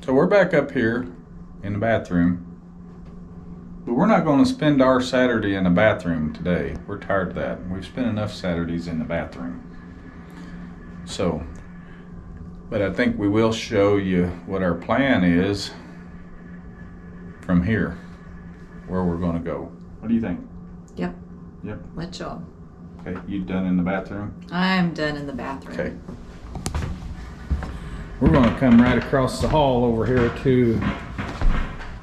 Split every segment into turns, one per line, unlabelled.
So we're back up here in the bathroom, but we're not going to spend our Saturday in the bathroom today. We're tired of that. We've spent enough Saturdays in the bathroom. So, but I think we will show you what our plan is from here, where we're going to go. What do you think?
Yep.
Yep.
Let's show 'em.
Okay, you done in the bathroom?
I'm done in the bathroom.
Okay. We're going to come right across the hall over here to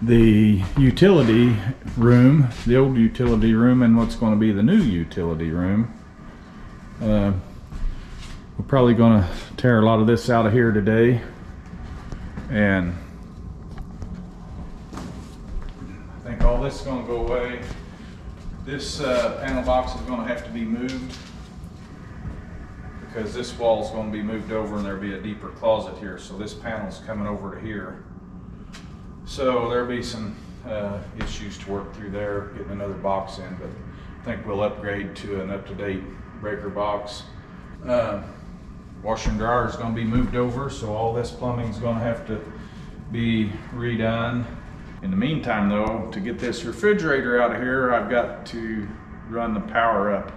the utility room, the old utility room, and what's going to be the new utility room. We're probably going to tear a lot of this out of here today, and I think all this is going to go away. This panel box is going to have to be moved, because this wall is going to be moved over and there'll be a deeper closet here. So this panel's coming over to here. So there'll be some issues to work through there, getting another box in, but I think we'll upgrade to an up-to-date breaker box. Washer and dryer is going to be moved over, so all this plumbing is going to have to be redone. In the meantime though, to get this refrigerator out of here, I've got to run the power up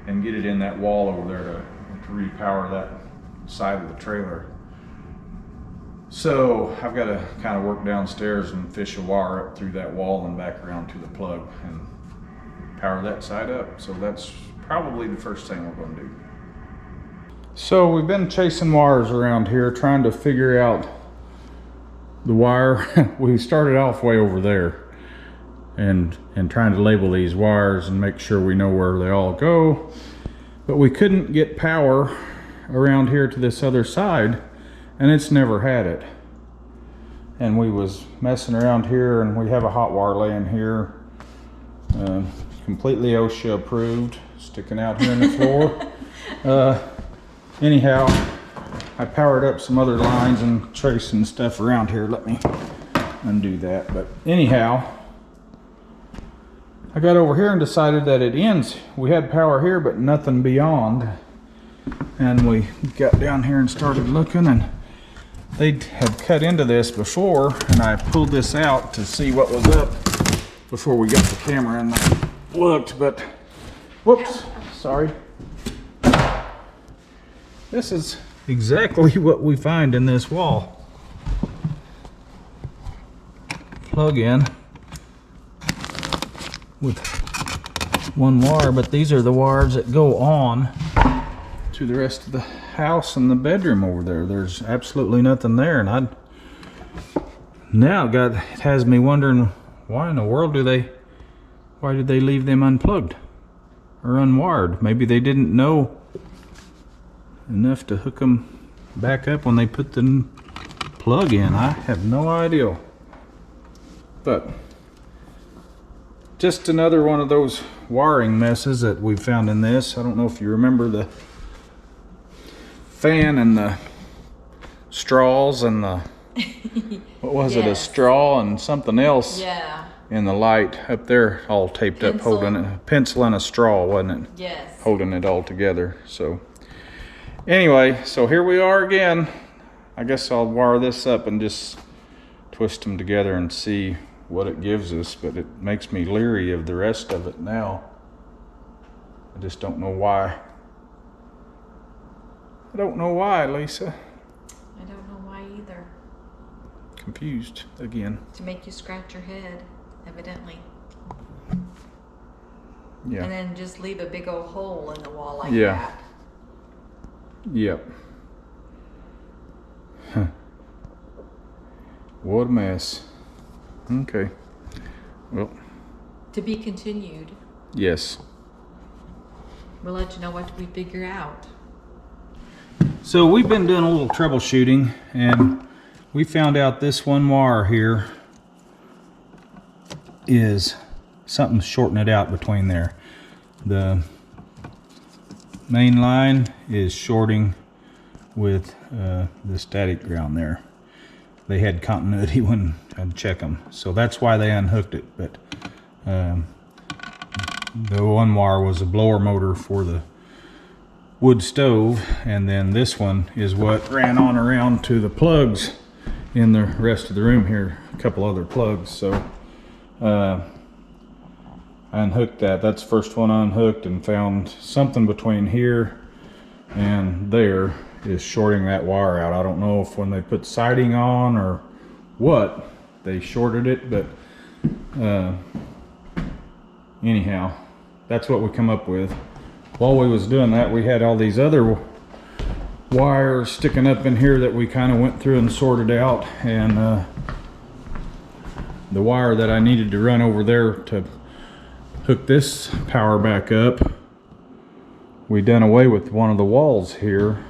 and get it in that wall over there to repower that side of the trailer. So I've got to kind of work downstairs and fish a wire up through that wall and back around to the plug and power that side up. So that's probably the first thing we're going to do. So we've been chasing wires around here trying to figure out the wire. We started off way over there and trying to label these wires and make sure we know where they all go. But we couldn't get power around here to this other side, and it's never had it. And we was messing around here, and we have a hot wire laying here, completely OSHA approved, sticking out here in the floor. Anyhow, I powered up some other lines and tracing stuff around here. Let me undo that. But anyhow, I got over here and decided that it ends. We had power here, but nothing beyond. And we got down here and started looking, and they had cut into this before, and I pulled this out to see what was up before we got the camera and looked, but whoops, sorry. This is exactly what we find in this wall. Plug in with one wire, but these are the wires that go on to the rest of the house and the bedroom over there. There's absolutely nothing there, and it has me wondering, why in the world why did they leave them unplugged or unwired? Maybe they didn't know enough to hook them back up when they put the plug in. I have no idea. But just another one of those wiring messes that we found in this. I don't know if you remember the fan and the straws and the what was it, a straw and something else in the light up there, all taped up, holding it, a pencil and a straw, wasn't it?
Yes.
Holding it all together. So anyway, so here we are again. I guess I'll wire this up and just twist them together and see what it gives us, but it makes me leery of the rest of it now. I just don't know why. I don't know why, Lisa.
I don't know why either.
Confused again.
To make you scratch your head, evidently.
Yeah.
And then just leave a big old hole in the wall like
Yeah.
that.
Yep. Huh. What a mess. Okay. Well.
To be continued.
Yes.
We'll let you know what we figure out.
So we've been doing a little troubleshooting, and we found out this one wire here is something shorting it out between there. The main line is shorting with the static ground there. They had continuity when I'd check them, so that's why they unhooked it. But the one wire was a blower motor for the wood stove, and then this one is what ran on around to the plugs in the rest of the room here, a couple other plugs. So I unhooked that. That's the first one I unhooked, and found something between here and there is shorting that wire out. I don't know if when they put siding on or what they shorted it, but anyhow, that's what we come up with. While we was doing that, we had all these other wires sticking up in here that we kind of went through and sorted out, and the wire that I needed to run over there to hook this power back up, we done away with one of the walls here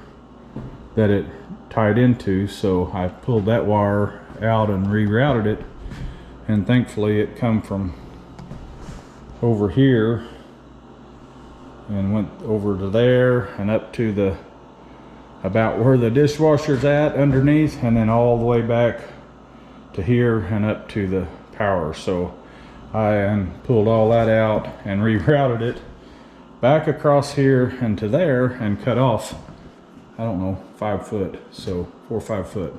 that it tied into, so I pulled that wire out and rerouted it, and thankfully it come from over here and went over to there and up to the about where the dishwasher's at underneath, and then all the way back to here and up to the power. So I pulled all that out and rerouted it back across here and to there, and cut off, I don't know, 5 foot, so 4 or 5 foot.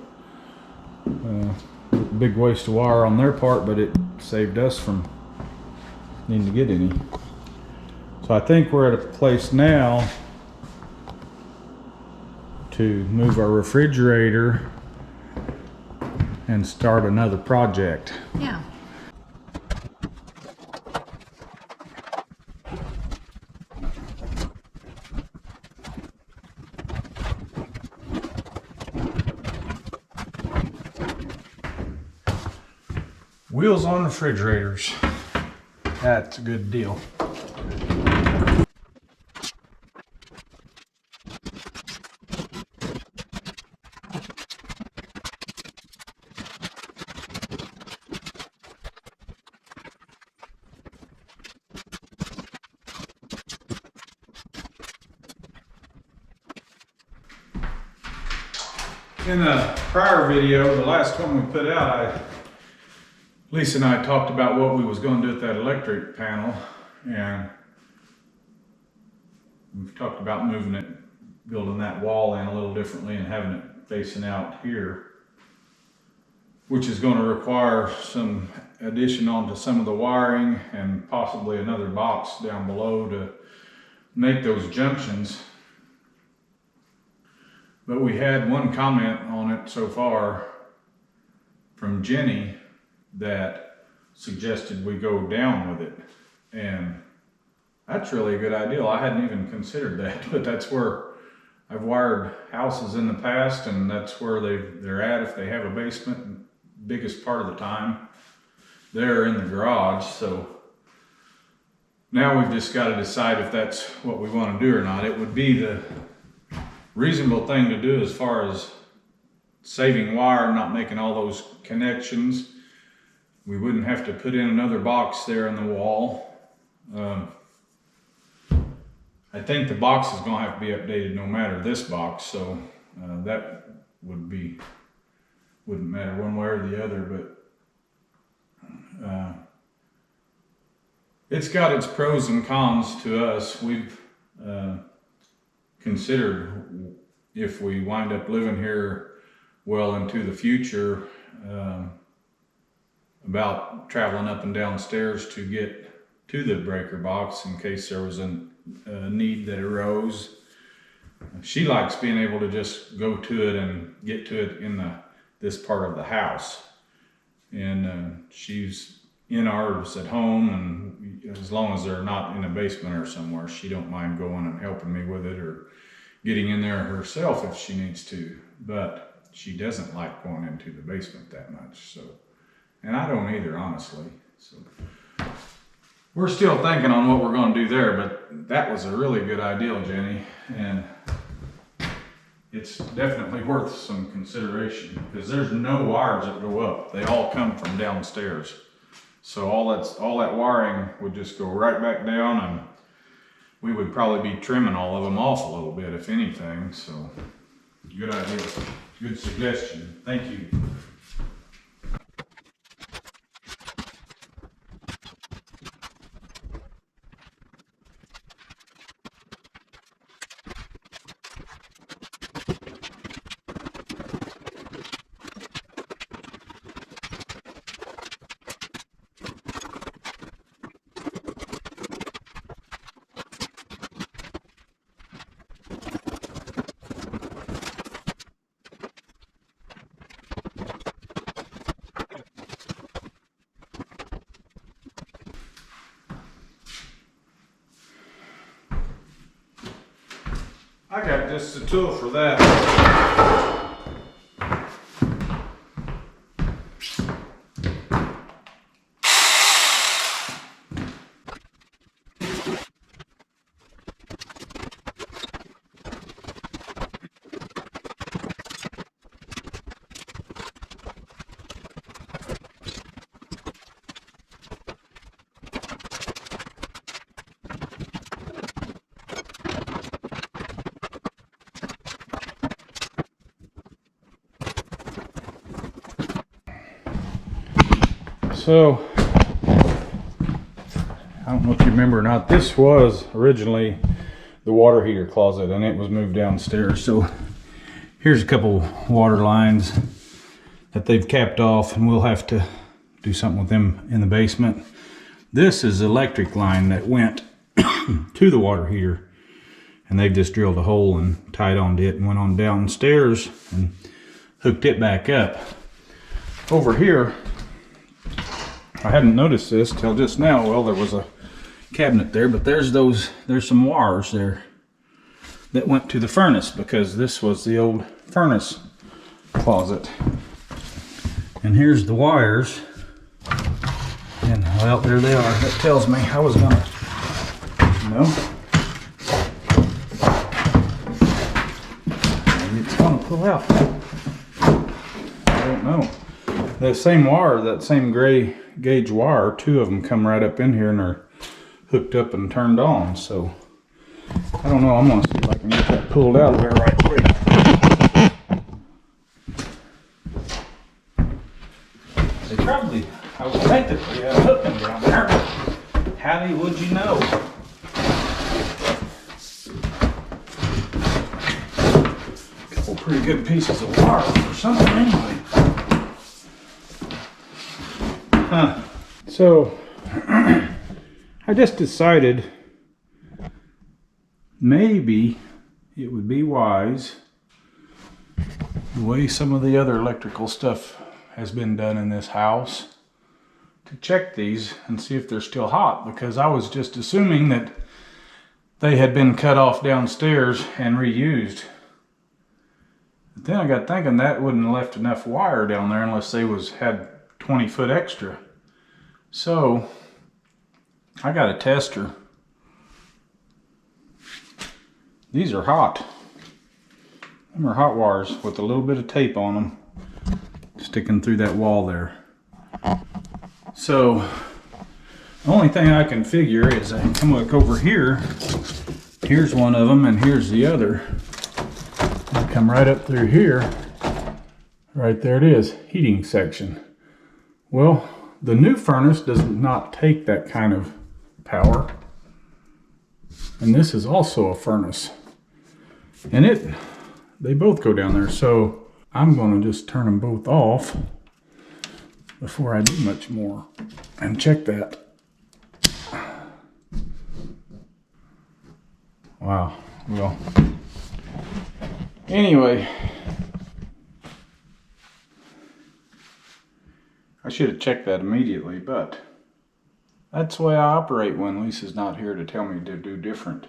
Big waste of wire on their part, but it saved us from needing to get any. So I think we're at a place now to move our refrigerator and start another project.
Yeah.
Wheels on refrigerators. That's a good deal. In a prior video, the last one we put out, Lisa and I talked about what we was going to do with that electric panel, and we've talked about moving it, building that wall in a little differently and having it facing out here, which is going to require some addition onto some of the wiring and possibly another box down below to make those junctions. But we had one comment on it so far from Jenny that suggested we go down with it, and that's really a good idea. I hadn't even considered that, but that's where I've wired houses in the past, and that's where they're at if they have a basement. Biggest part of the time they're in the garage. So now we've just got to decide if that's what we want to do or not. It would be the reasonable thing to do as far as saving wire, not making all those connections. We wouldn't have to put in another box there in the wall. I think the box is going to have to be updated no matter this box, so that wouldn't matter one way or the other, but it's got its pros and cons to us. We've considered, if we wind up living here well into the future, about traveling up and down stairs to get to the breaker box in case there was a need that arose. She likes being able to just go to it and get to it in this part of the house, and she's in ours at home, and as long as they're not in a basement or somewhere, she don't mind going and helping me with it or getting in there herself if she needs to, but she doesn't like going into the basement that much. So, and I don't either, honestly. So we're still thinking on what we're going to do there, but that was a really good idea, Jenny, and it's definitely worth some consideration because there's no wires that go up. They all come from downstairs. So all that wiring would just go right back down, and we would probably be trimming all of them off a little bit, if anything. So good idea, good suggestion. Thank you. I got just the tool for that. So, I don't know if you remember or not, this was originally the water heater closet and it was moved downstairs. So here's a couple water lines that they've capped off and we'll have to do something with them in the basement. This is electric line that went to the water heater and they've just drilled a hole and tied onto it and went on downstairs and hooked it back up. Over here, I hadn't noticed this till just now. Well, there was a cabinet there, but there's some wires there that went to the furnace because this was the old furnace closet. And here's the wires. And well, there they are. That tells me I was gonna, maybe it's gonna pull out. I don't know. That same wire, that same gray gauge wire, two of them come right up in here and are hooked up and turned on. So I don't know. I'm gonna see if I can get that pulled out of there right quick. They probably, I would think that they have hooking down there, but how would you know? A couple pretty good pieces of wire for something anyway. So I just decided maybe it would be wise, the way some of the other electrical stuff has been done in this house, to check these and see if they're still hot, because I was just assuming that they had been cut off downstairs and reused. But then I got thinking that wouldn't have left enough wire down there unless they had 20 foot extra. So I got a tester. These are hot. Them are hot wires with a little bit of tape on them sticking through that wall there. So the only thing I can figure is I can come look over here. Here's one of them and here's the other. I come right up through here. Right there it is, heating section. Well, the new furnace does not take that kind of power. And this is also a furnace. And they both go down there. So I'm going to just turn them both off before I do much more and check that. Wow. Well, anyway, I should have checked that immediately, but that's the way I operate when Lisa's not here to tell me to do different.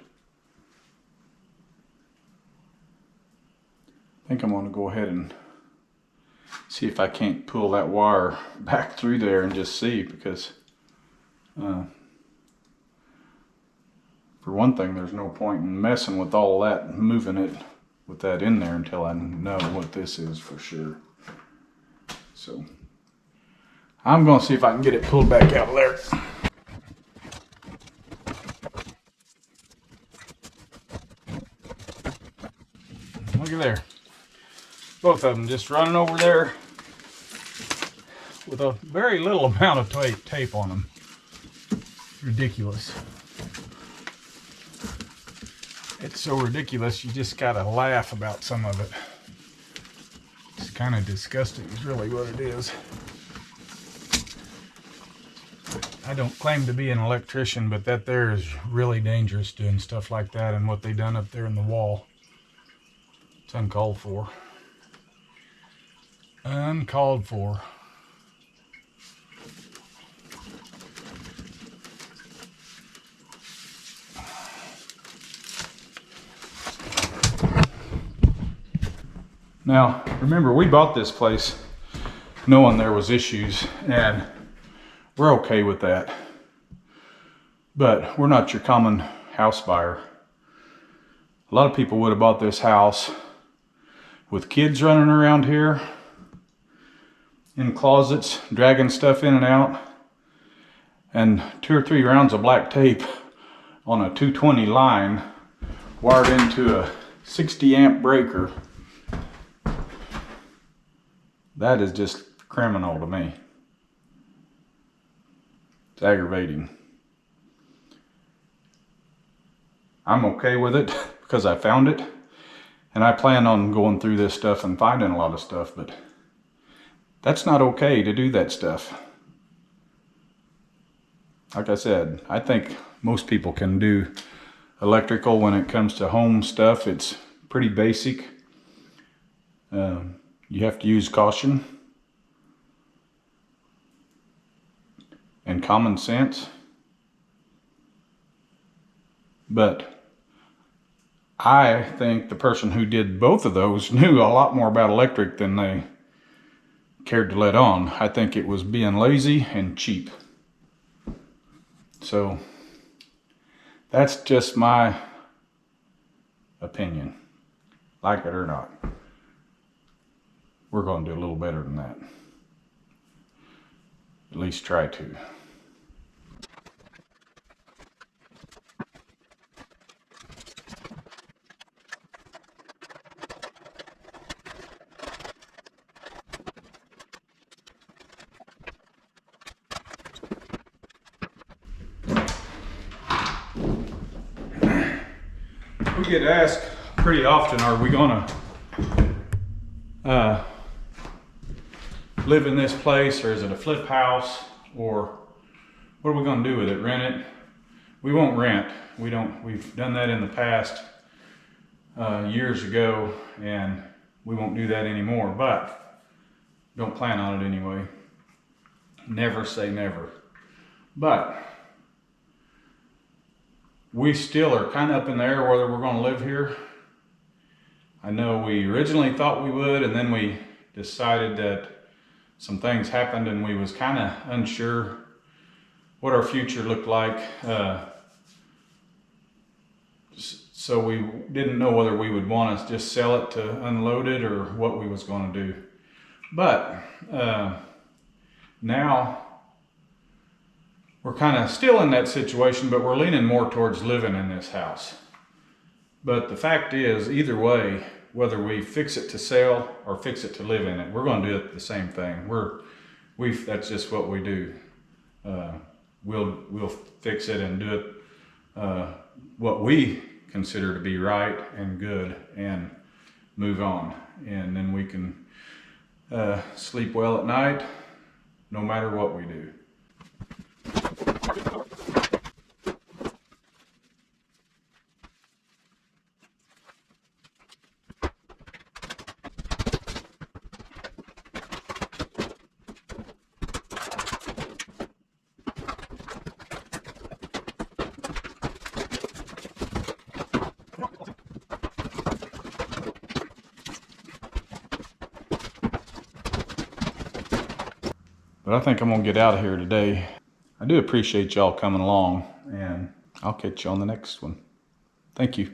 I think I'm going to go ahead and see if I can't pull that wire back through there and just see, because for one thing, there's no point in messing with all that, moving it with that in there until I know what this is for sure. So I'm going to see if I can get it pulled back out of there. Look at there. Both of them just running over there with a very little amount of tape on them. Ridiculous. It's so ridiculous, you just gotta laugh about some of it. It's kind of disgusting is really what it is. I don't claim to be an electrician, but that there is really dangerous doing stuff like that, and what they done up there in the wall. It's uncalled for. Uncalled for. Now, remember, we bought this place knowing there was issues, and we're okay with that. But we're not your common house buyer. A lot of people would have bought this house with kids running around here in closets, dragging stuff in and out, and 2 or 3 rounds of black tape on a 220 line wired into a 60 amp breaker. That is just criminal to me. It's aggravating. I'm okay with it because I found it, and I plan on going through this stuff and finding a lot of stuff, but that's not okay to do that stuff. Like I said, I think most people can do electrical when it comes to home stuff. It's pretty basic. You have to use caution and common sense. But I think the person who did both of those knew a lot more about electric than they cared to let on. I think it was being lazy and cheap. So that's just my opinion. Like it or not. We're going to do a little better than that. At least try to. We get asked pretty often, are we gonna live in this place, or is it a flip house, or what are we gonna do with it? Rent it? We won't rent. We've done that in the past years ago, and we won't do that anymore, but don't plan on it anyway. Never say never. But we still are kind of up in the air whether we're going to live here. I know we originally thought we would, and then we decided that some things happened and we was kind of unsure what our future looked like. So we didn't know whether we would want to just sell it to unload it or what we was going to do. But now we're kind of still in that situation, but we're leaning more towards living in this house. But the fact is, either way, whether we fix it to sell or fix it to live in it, we're going to do it the same thing. That's just what we do. We'll fix it and do it what we consider to be right and good, and move on. And then we can sleep well at night, no matter what we do. But I think I'm gonna get out of here today. I do appreciate y'all coming along, and I'll catch you on the next one. Thank you.